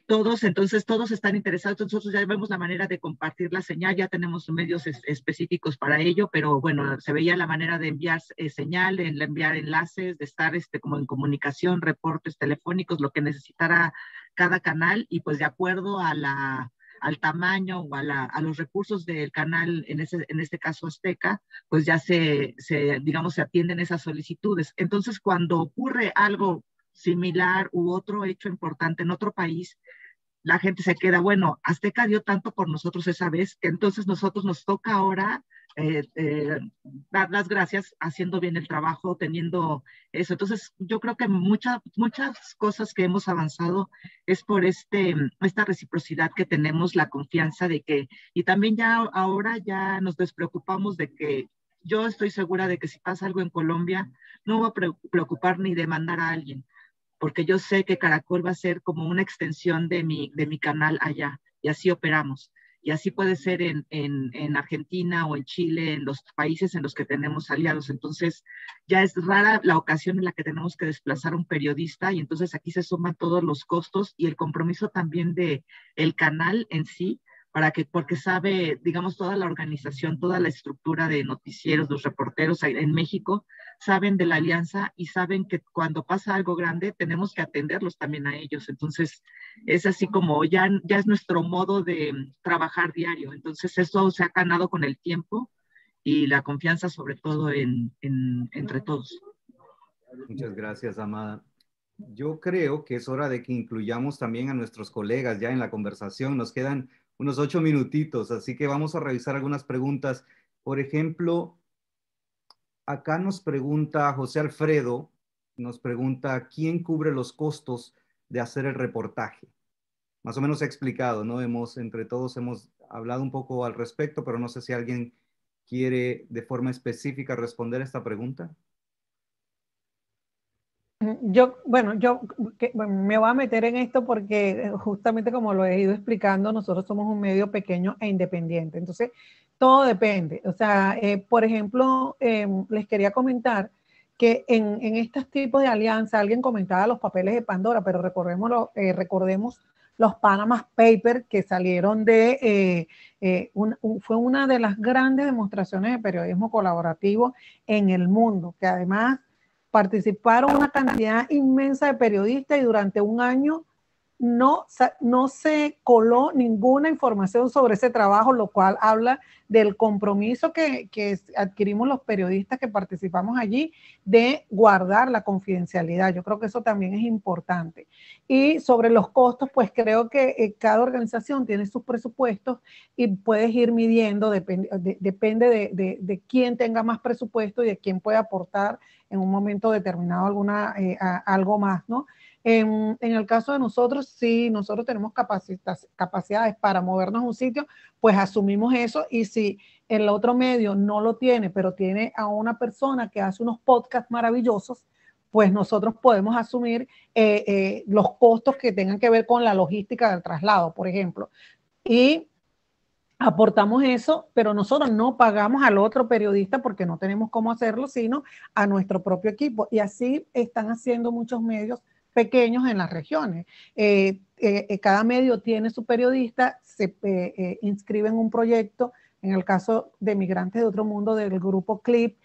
Entonces todos están interesados, nosotros ya vemos la manera de compartir la señal, ya tenemos medios específicos para ello, pero bueno, se veía la manera de enviar señal, de enviar enlaces, de estar como en comunicación, reportes telefónicos, lo que necesitara cada canal, y pues de acuerdo a al tamaño o a los recursos del canal, en este caso Azteca, pues ya digamos, se atienden esas solicitudes. Entonces, cuando ocurre algo similar u otro hecho importante en otro país, la gente se queda, bueno, Azteca dio tanto por nosotros esa vez, que entonces nosotros nos toca ahora dar las gracias haciendo bien el trabajo, teniendo eso. Entonces, yo creo que muchas cosas que hemos avanzado es por esta reciprocidad que tenemos, la confianza de que, y también ya ahora ya nos despreocupamos de que yo estoy segura de que si pasa algo en Colombia, no voy a preocupar ni demandar a alguien, porque yo sé que Caracol va a ser como una extensión de mi canal allá, y así operamos. Y así puede ser en Argentina o en Chile, en los países en los que tenemos aliados. Entonces, ya es rara la ocasión en la que tenemos que desplazar a un periodista, y entonces aquí se suman todos los costos y el compromiso también del canal en sí, porque sabe, digamos, toda la organización, toda la estructura de noticieros, los reporteros en México, saben de la alianza y saben que cuando pasa algo grande tenemos que atenderlos también a ellos. Entonces, es así como ya es nuestro modo de trabajar diario. Entonces, eso se ha ganado con el tiempo y la confianza, sobre todo, entre todos. Muchas gracias, Amada. Yo creo que es hora de que incluyamos también a nuestros colegas ya en la conversación. Nos quedan unos 8 minutitos, así que vamos a revisar algunas preguntas. Por ejemplo, acá nos pregunta José Alfredo, nos pregunta, ¿quién cubre los costos de hacer el reportaje? Más o menos he explicado, ¿no? Entre todos hemos hablado un poco al respecto, pero no sé si alguien quiere de forma específica responder esta pregunta. Yo me voy a meter en esto porque justamente como lo he ido explicando, nosotros somos un medio pequeño e independiente. Entonces, todo depende. O sea, por ejemplo, les quería comentar que en estos tipos de alianza, alguien comentaba los papeles de Pandora, pero recordemos los Panama Papers que salieron fue una de las grandes demostraciones de periodismo colaborativo en el mundo, que además participaron una cantidad inmensa de periodistas y durante un año no se coló ninguna información sobre ese trabajo, lo cual habla del compromiso que adquirimos los periodistas que participamos allí de guardar la confidencialidad. Yo creo que eso también es importante. Y sobre los costos, pues creo que cada organización tiene sus presupuestos y puedes ir midiendo, depende de quién tenga más presupuesto y de quién puede aportar en un momento determinado algo más, ¿no? En el caso de nosotros, si nosotros tenemos capacidades para movernos a un sitio, pues asumimos eso, y si el otro medio no lo tiene, pero tiene a una persona que hace unos podcasts maravillosos, pues nosotros podemos asumir los costos que tengan que ver con la logística del traslado, por ejemplo. Y aportamos eso, pero nosotros no pagamos al otro periodista porque no tenemos cómo hacerlo, sino a nuestro propio equipo. Y así están haciendo muchos medios pequeños en las regiones. Cada medio tiene su periodista, se inscribe en un proyecto. En el caso de Migrantes de Otro Mundo del grupo CLIP,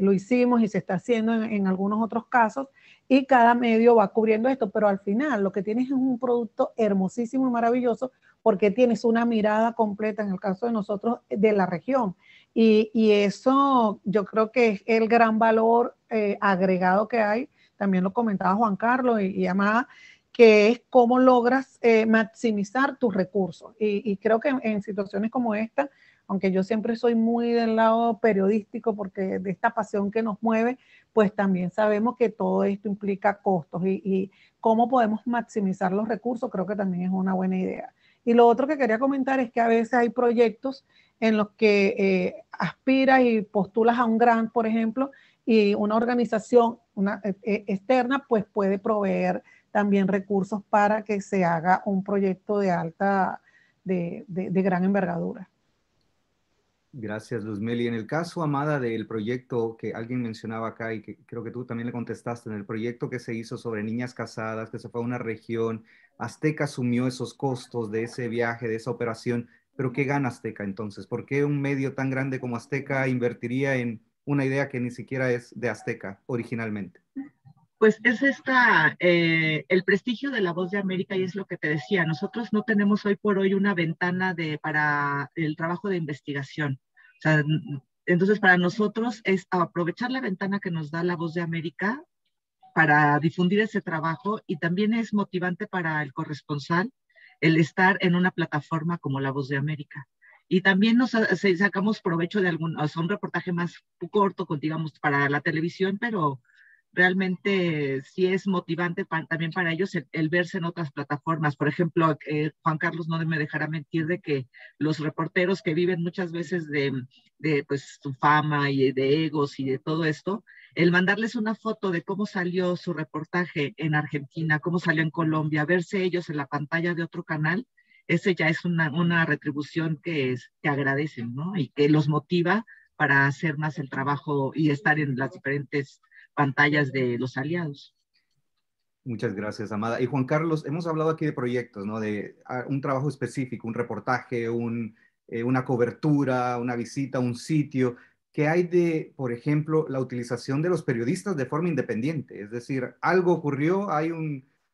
lo hicimos y se está haciendo en algunos otros casos. y cada medio va cubriendo esto, pero al final lo que tienes es un producto hermosísimo y maravilloso porque tienes una mirada completa, en el caso de nosotros, de la región. Y eso yo creo que es el gran valor agregado que hay, también lo comentaba Juan Carlos y Amada, que es cómo logras maximizar tus recursos. Y creo que en situaciones como esta, aunque yo siempre soy muy del lado periodístico porque de esta pasión que nos mueve, pues también sabemos que todo esto implica costos y cómo podemos maximizar los recursos, creo que también es una buena idea. Y lo otro que quería comentar es que a veces hay proyectos en los que aspiras y postulas a un grant, por ejemplo, y una organización externa pues puede proveer también recursos para que se haga un proyecto de de gran envergadura. Gracias, Luzmeli. En el caso, Amada, del proyecto que alguien mencionaba acá y que creo que tú también le contestaste, en el proyecto que se hizo sobre niñas casadas, que se fue a una región, Azteca asumió esos costos de ese viaje, de esa operación, pero ¿qué gana Azteca entonces? ¿Por qué un medio tan grande como Azteca invertiría en una idea que ni siquiera es de Azteca originalmente? Pues es el prestigio de La Voz de América y es lo que te decía, nosotros no tenemos hoy por hoy una ventana para el trabajo de investigación. O sea, entonces para nosotros es aprovechar la ventana que nos da La Voz de América para difundir ese trabajo y también es motivante para el corresponsal el estar en una plataforma como La Voz de América. Y también sacamos provecho de un reportaje más corto, digamos, para la televisión, pero realmente sí es motivante también para ellos el verse en otras plataformas. Por ejemplo, Juan Carlos no me dejará mentir de que los reporteros que viven muchas veces de pues, su fama y de egos y de todo esto, el mandarles una foto de cómo salió su reportaje en Argentina, cómo salió en Colombia, verse ellos en la pantalla de otro canal, ese ya es una retribución que agradecen, ¿no? Y que los motiva para hacer más el trabajo y estar en las diferentes pantallas de los aliados. Muchas gracias, Amada. Y Juan Carlos, hemos hablado aquí de proyectos, ¿no? De un trabajo específico, un reportaje, una cobertura, una visita, un sitio. ¿Qué hay de, por ejemplo, la utilización de los periodistas de forma independiente? Es decir, algo ocurrió, hay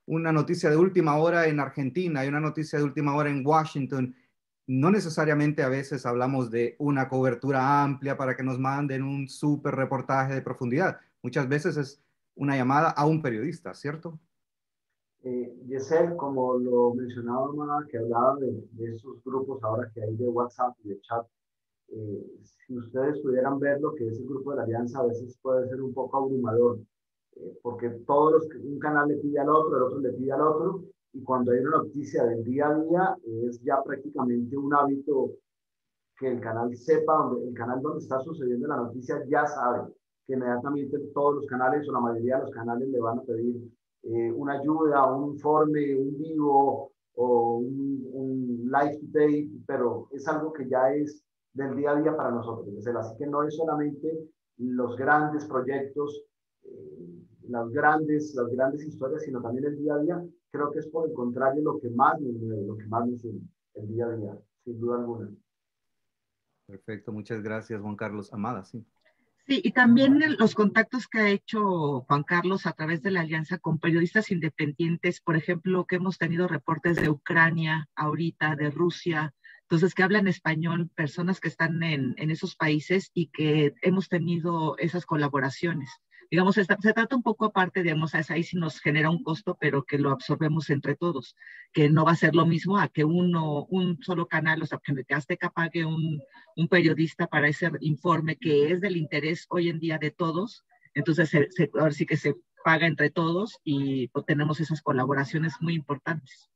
una noticia de última hora en Argentina, hay una noticia de última hora en Washington. No necesariamente a veces hablamos de una cobertura amplia para que nos manden un súper reportaje de profundidad. Muchas veces es una llamada a un periodista, ¿cierto? Yesel, como lo mencionaba Amada, que hablaba de esos grupos ahora que hay de WhatsApp y de chat, si ustedes pudieran ver lo que es el grupo de la Alianza, a veces puede ser un poco abrumador, porque un canal le pide al otro, el otro le pide al otro, y cuando hay una noticia del día a día, es ya prácticamente un hábito que el canal sepa, el canal donde está sucediendo la noticia ya sabe que inmediatamente todos los canales o la mayoría de los canales le van a pedir una ayuda, un informe, un vivo o un live today, pero es algo que ya es del día a día para nosotros. Así que no es solamente los grandes proyectos, las grandes historias, sino también el día a día. Creo que es por el contrario lo que más nos mueve, lo que más nos une, el día a día, sin duda alguna. Perfecto, muchas gracias, Juan Carlos. Amada, sí. Sí, y también los contactos que ha hecho Juan Carlos a través de la alianza con periodistas independientes, por ejemplo, que hemos tenido reportes de Ucrania ahorita, de Rusia, entonces que hablan español, personas que están en esos países y que hemos tenido esas colaboraciones. Digamos, se trata un poco aparte, digamos, ahí sí nos genera un costo, pero que lo absorbemos entre todos, que no va a ser lo mismo a que un solo canal, o sea, que Azteca pague un periodista para ese informe que es del interés hoy en día de todos, entonces ahora sí que se paga entre todos y pues, tenemos esas colaboraciones muy importantes.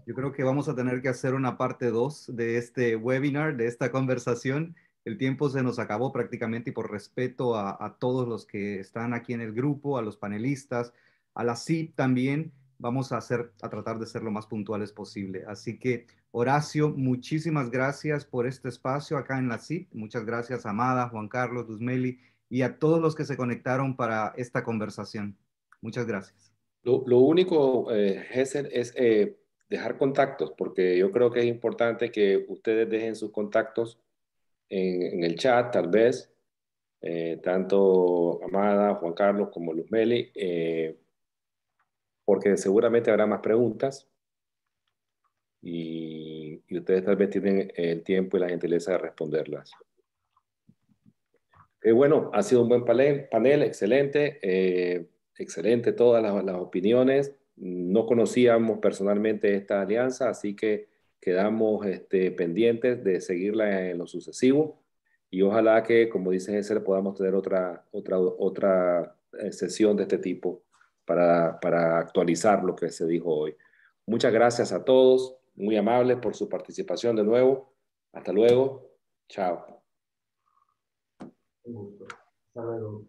Yo creo que vamos a tener que hacer una parte 2 de este webinar, de esta conversación. El tiempo se nos acabó prácticamente y por respeto a todos los que están aquí en el grupo, a los panelistas, a la CIP también, vamos a tratar de ser lo más puntuales posible. Así que, Horacio, muchísimas gracias por este espacio acá en la CIP. Muchas gracias, Amada, Juan Carlos, Luzmeli y a todos los que se conectaron para esta conversación. Muchas gracias. Lo único, Gesell, es dejar contactos, porque yo creo que es importante que ustedes dejen sus contactos en el chat, tal vez, tanto Amada, Juan Carlos como Luzmeli, porque seguramente habrá más preguntas y ustedes tal vez tienen el tiempo y la gentileza de responderlas. Bueno, ha sido un buen panel excelente, excelente todas las opiniones. No conocíamos personalmente esta alianza, así que quedamos pendientes de seguirla en lo sucesivo y ojalá que, como dice Gesell, podamos tener otra sesión de este tipo para actualizar lo que se dijo hoy. Muchas gracias a todos, muy amables por su participación de nuevo. Hasta luego. Chao. Un gusto. Hasta luego.